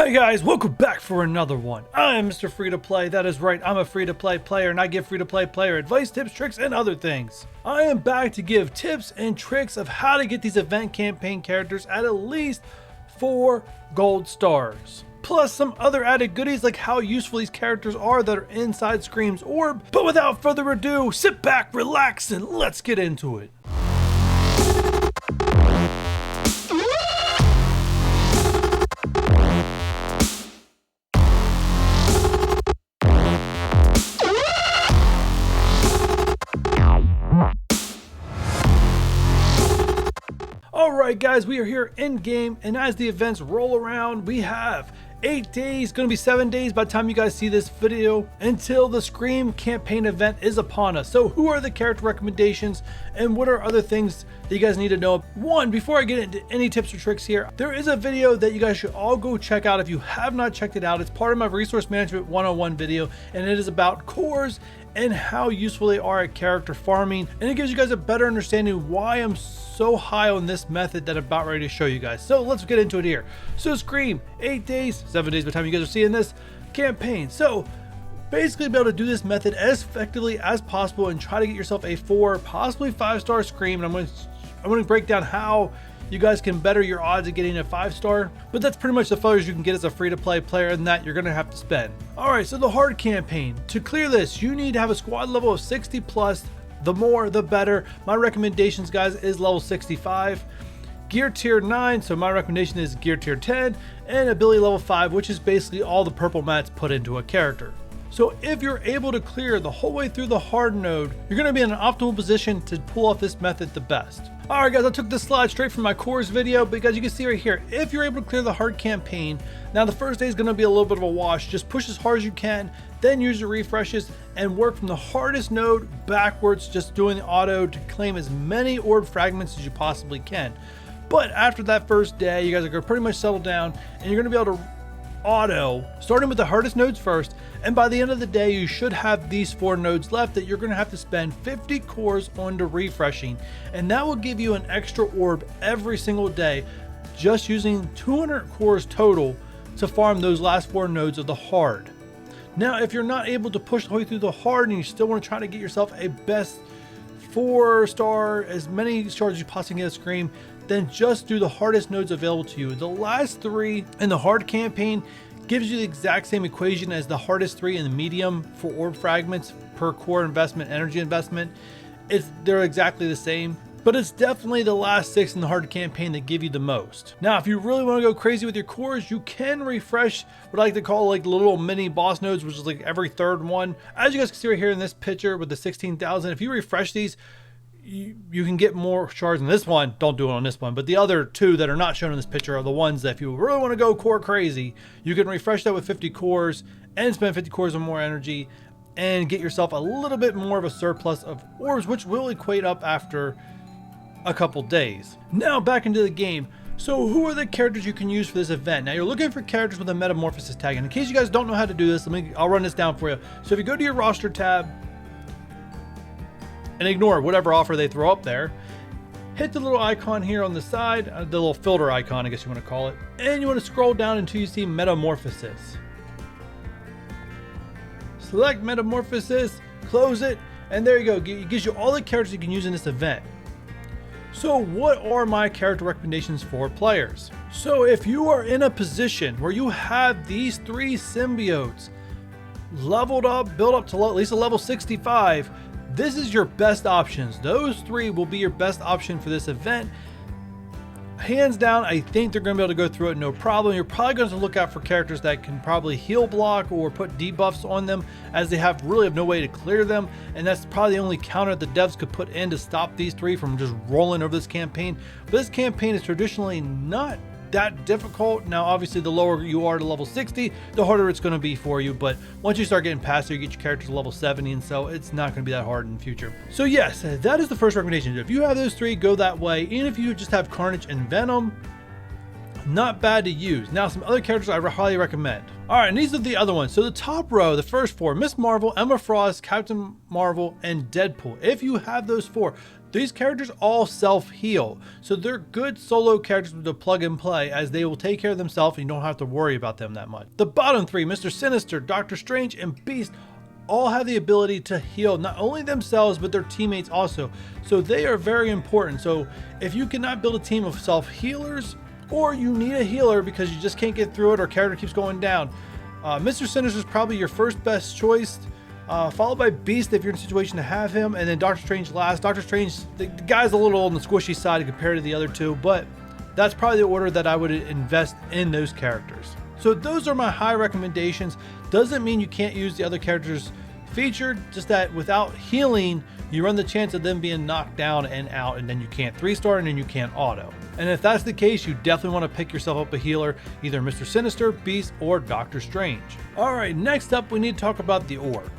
Hi guys, welcome back for another one. I am Mr. Free to Play. That is right, I'm a free to play player and I give free to play player advice, tips, tricks, and other things. I am back to give tips and tricks of how to get these event campaign characters at least 4 gold stars. Plus some other added goodies like how useful these characters are that are inside Scream's orb. But without further ado, sit back, relax, and let's get into it. Alright guys, we are here in game, and as the events roll around, we have 8 days, gonna be 7 days by the time you guys see this video, until the Scream campaign event is upon us. So who are the character recommendations and what are other things that you guys need to know? One, before I get into any tips or tricks here, there is a video that you guys should all go check out if you have not checked it out. It's part of my resource management 101 video, and it is about cores and how useful they are at character farming, and it gives you guys a better understanding why I'm so high on this method that I'm about ready to show you guys. So let's get into it here. So Scream, 8 days, 7 days by the time you guys are seeing this campaign. So basically be able to do this method as effectively as possible and try to get yourself a 4, possibly 5-star Scream, and I'm going to break down how you guys can better your odds of getting a 5-star, but that's pretty much the furthest you can get as a free-to-play player, and that you're gonna have to spend. Alright, so the hard campaign. To clear this, you need to have a squad level of 60 plus. The more, the better. My recommendations, guys, is level 65. Gear tier 9, so my recommendation is gear tier 10, and ability level 5, which is basically all the purple mats put into a character. So if you're able to clear the whole way through the hard node, you're going to be in an optimal position to pull off this method the best. Alright guys, I took this slide straight from my cores video because you can see right here, if you're able to clear the hard campaign, now the first day is going to be a little bit of a wash. Just push as hard as you can, then use your refreshes and work from the hardest node backwards, just doing the auto to claim as many orb fragments as you possibly can. But after that first day, you guys are going to pretty much settle down and you're going to be able to auto, starting with the hardest nodes first, and by the end of the day you should have these 4 nodes left that you're going to have to spend 50 cores on to refreshing, and that will give you an extra orb every single day, just using 200 cores total to farm those last 4 nodes of the hard. Now if you're not able to push the way through the hard and you still want to try to get yourself a best 4-star, as many stars as you possibly get a Scream, then just do the hardest nodes available to you. The last 3 in the hard campaign gives you the exact same equation as the hardest 3 in the medium for orb fragments per core investment, energy investment. They're exactly the same, but it's definitely the last 6 in the hard campaign that give you the most. Now if you really want to go crazy with your cores, you can refresh what I like to call like the little mini boss nodes, which is like every 3rd one. As you guys can see right here in this picture with the 16,000, if you refresh these, you can get more shards. In this one, don't do it on this one, but the other 2 that are not shown in this picture are the ones that if you really want to go core crazy, you can refresh that with 50 cores and spend 50 cores or more energy and get yourself a little bit more of a surplus of orbs, which will equate up after a couple days. Now back into the game. So who are the characters you can use for this event? Now you're looking for characters with a metamorphosis tag, and in case you guys don't know how to do this, I'll run this down for you. So if you go to your roster tab and ignore whatever offer they throw up there, hit the little icon here on the side, the little filter icon I guess you want to call it, and you want to scroll down until you see Metamorphosis. Select Metamorphosis, close it, and there you go. It gives you all the characters you can use in this event. So what are my character recommendations for players? So if you are in a position where you have these 3 symbiotes leveled up, built up to at least a level 65, this is your best options. Those 3 will be your best option for this event. Hands down, I think they're going to be able to go through it no problem. You're probably going to look out for characters that can probably heal block or put debuffs on them, as they really have no way to clear them, and that's probably the only counter the devs could put in to stop these 3 from just rolling over this campaign. But this campaign is traditionally not that difficult. Now obviously the lower you are to level 60, the harder it's going to be for you, but once you start getting past there, you get your characters to level 70, and so it's not going to be that hard in the future. So yes, that is the first recommendation. If you have those 3, go that way. And if you just have Carnage and Venom, not bad to use. Now some other characters I highly recommend. Alright, and these are the other ones. So the top row, the first 4, Miss Marvel, Emma Frost, Captain Marvel, and Deadpool. If you have those 4, These characters all self-heal, so they're good solo characters to plug and play, as they will take care of themselves and you don't have to worry about them that much. The bottom three, Mr. Sinister, Doctor Strange, and Beast, all have the ability to heal not only themselves but their teammates also, so they are very important. So if you cannot build a team of self-healers, or you need a healer because you just can't get through it or character keeps going down, Mr. Sinister is probably your first best choice, followed by Beast if you're in a situation to have him, and then Doctor Strange last. Doctor Strange, the guy's a little on the squishy side compared to the other two, but that's probably the order that I would invest in those characters. So those are my high recommendations. Doesn't mean you can't use the other characters featured, just that without healing, you run the chance of them being knocked down and out, and then you can't 3-star and then you can't auto. And if that's the case, you definitely want to pick yourself up a healer, either Mr. Sinister, Beast, or Doctor Strange. Alright, next up we need to talk about the orb.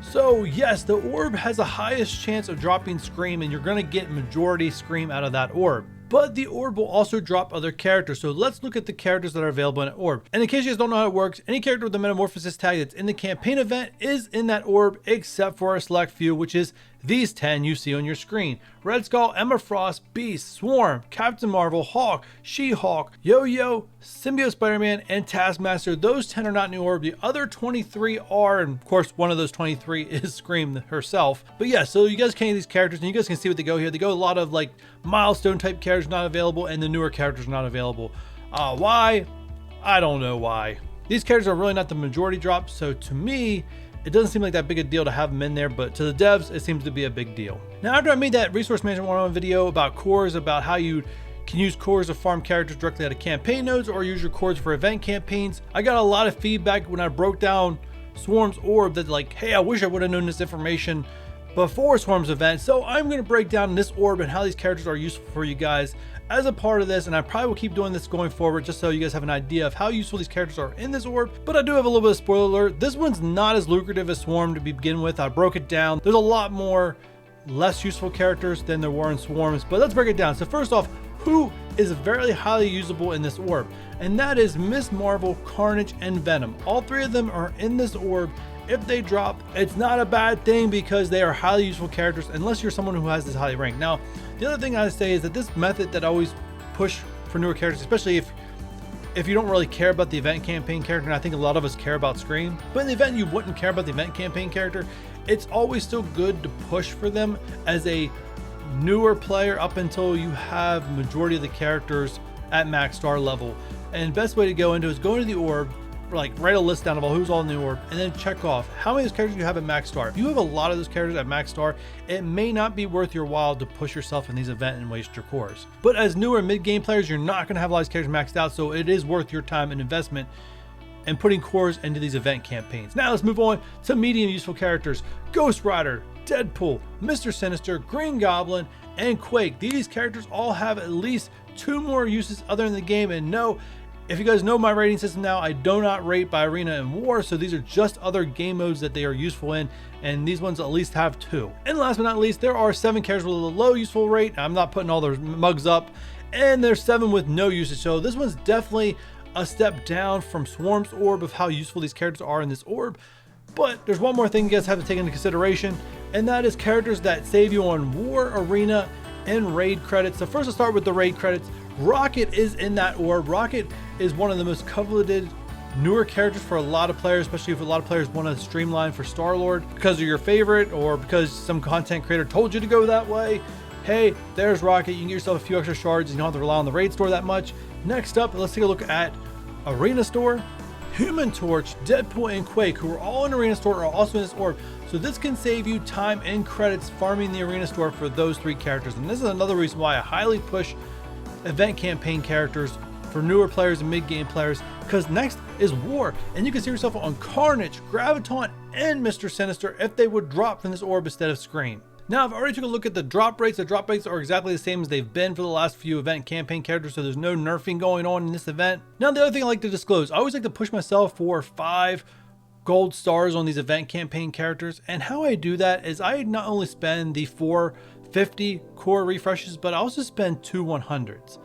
So yes, the orb has the highest chance of dropping Scream, and you're going to get majority Scream out of that orb. But the orb will also drop other characters, so let's look at the characters that are available in an orb. And in case you guys don't know how it works, any character with the Metamorphosis tag that's in the campaign event is in that orb, except for a select few, which is these 10 you see on your screen. Red Skull, Emma Frost, Beast, Swarm, Captain Marvel, Hawk, She-Hulk, Yo-Yo, Symbiote Spider-Man, and Taskmaster. Those 10 are not in the orb. The other 23 are, and of course one of those 23 is Scream herself. But yeah, so you guys can get these characters, and you guys can see what they go here. They go a lot of like milestone type characters not available, and the newer characters not available. Why? I don't know why. These characters are really not the majority drop, so to me, it doesn't seem like that big a deal to have them in there, but to the devs, it seems to be a big deal. Now, after I made that Resource Management 101 video about cores, about how you can use cores to farm characters directly out of campaign nodes or use your cores for event campaigns, I got a lot of feedback when I broke down Swarm's orb that like, hey, I wish I would have known this information before Swarm's event. So I'm going to break down this orb and how these characters are useful for you guys as a part of this, and I probably will keep doing this going forward just so you guys have an idea of how useful these characters are in this orb. But I do have a little bit of spoiler alert. This one's not as lucrative as Swarm to begin with. I broke it down. There's a lot more less useful characters than there were in Swarms, but let's break it down. So first off, who is very highly usable in this orb? And that is Miss Marvel, Carnage, and Venom. All three of them are in this orb. If they drop, it's not a bad thing because they are highly useful characters unless you're someone who has this highly ranked. Now, the other thing I say is that this method that I always push for newer characters, especially if you don't really care about the event campaign character, and I think a lot of us care about Scream, but in the event you wouldn't care about the event campaign character, it's always still good to push for them as a newer player up until you have majority of the characters at max star level. And the best way to go into is go into the orb, like write a list down of all who's all in the orb, and then check off how many of those characters you have at max star. If you have a lot of those characters at max star, it may not be worth your while to push yourself in these events and waste your cores. But as newer mid-game players, you're not going to have a lot of these characters maxed out, so it is worth your time and investment and putting cores into these event campaigns. Now let's move on to medium useful characters. Ghost Rider, Deadpool, Mr. Sinister, Green Goblin, and Quake. These characters all have at least 2 more uses other than the game, and no, if you guys know my rating system now, I do not rate by arena and war, so these are just other game modes that they are useful in, and these ones at least have 2. And last but not least, there are 7 characters with a low useful rate. I'm not putting all their mugs up, and there's 7 with no usage, so this one's definitely a step down from Swarm's orb of how useful these characters are in this orb. But there's one more thing you guys have to take into consideration, and that is characters that save you on war, arena, and raid credits. So first, I'll start with the raid credits. Rocket is in that orb. Rocket is one of the most coveted newer characters for a lot of players, especially if a lot of players want to streamline for Star-Lord because of your favorite or because some content creator told you to go that way. Hey, there's Rocket. You can get yourself a few extra shards. You don't have to rely on the raid store that much. Next up, let's take a look at Arena Store. Human Torch, Deadpool, and Quake, who are all in Arena Store, are also in this orb. So this can save you time and credits farming the Arena Store for those 3 characters. And this is another reason why I highly push event campaign characters for newer players and mid-game players, because next is War, and you can see yourself on Carnage, Graviton, and Mr. Sinister if they would drop from this orb instead of Scream. Now, I've already took a look at the drop rates. The drop rates are exactly the same as they've been for the last few event campaign characters, so there's no nerfing going on in this event. Now, the other thing I like to disclose, I always like to push myself for 5 gold stars on these event campaign characters, and how I do that is I not only spend the 450 core refreshes, but I also spend 2 100s.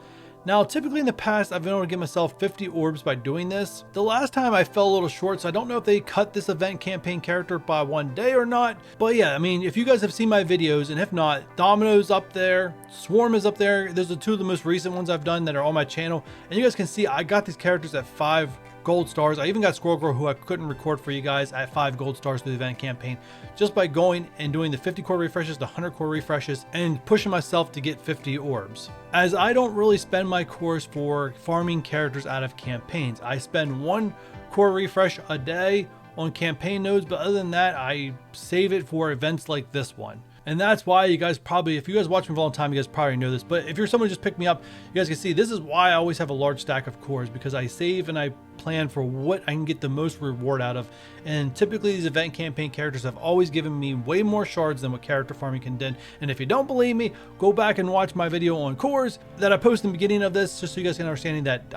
Now, typically in the past, I've been able to get myself 50 orbs by doing this. The last time I fell a little short, so I don't know if they cut this event campaign character by 1 day or not. But yeah, I mean, if you guys have seen my videos, and if not, Domino's up there, Swarm is up there. Those are two of the most recent ones I've done that are on my channel. And you guys can see I got these characters at 5 gold stars. I even got Squirrel Girl, who I couldn't record for you guys, at 5 gold stars for the event campaign, just by going and doing the 50 core refreshes, the 100 core refreshes, and pushing myself to get 50 orbs. As I don't really spend my cores for farming characters out of campaigns, I spend 1 core refresh a day on campaign nodes, but other than that, I save it for events like this one. And that's why you guys probably, if you guys watch me for a long time, you guys probably know this. But if you're someone who just picked me up, you guys can see this is why I always have a large stack of cores, because I save and I plan for what I can get the most reward out of. And typically these event campaign characters have always given me way more shards than what character farming can do. And if you don't believe me, go back and watch my video on cores that I posted in the beginning of this, just so you guys can understand that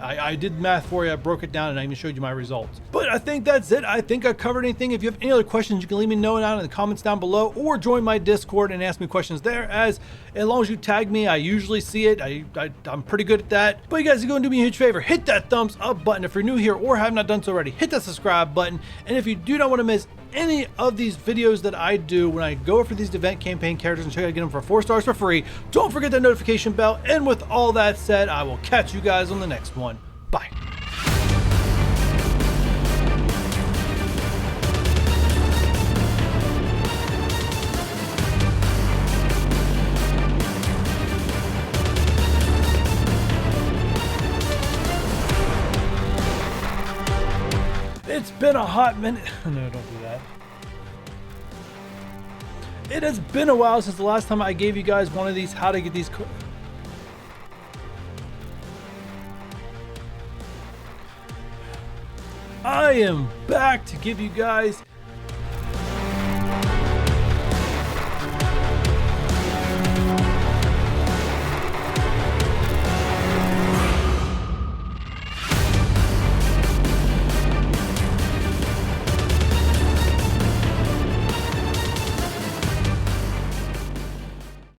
I did math for you, I broke it down, and I even showed you my results. But I think that's it. I think I covered anything. If you have any other questions, you can leave me know down in the comments down below, or join my Discord and ask me questions there. As long as you tag me, I usually see it. I'm pretty good at that. But you guys are going to do me a huge favor. Hit that thumbs up button if you're new here or have not done so already. Hit that subscribe button. And if you do not want to miss any of these videos that I do when I go for these event campaign characters and show you how to get them for 4 stars for free, don't forget that notification bell. And with all that said, I will catch you guys on the next one. Bye. It's been a hot minute. No, don't do that. It has been a while since the last time I gave you guys one of these how to get these. I am back to give you guys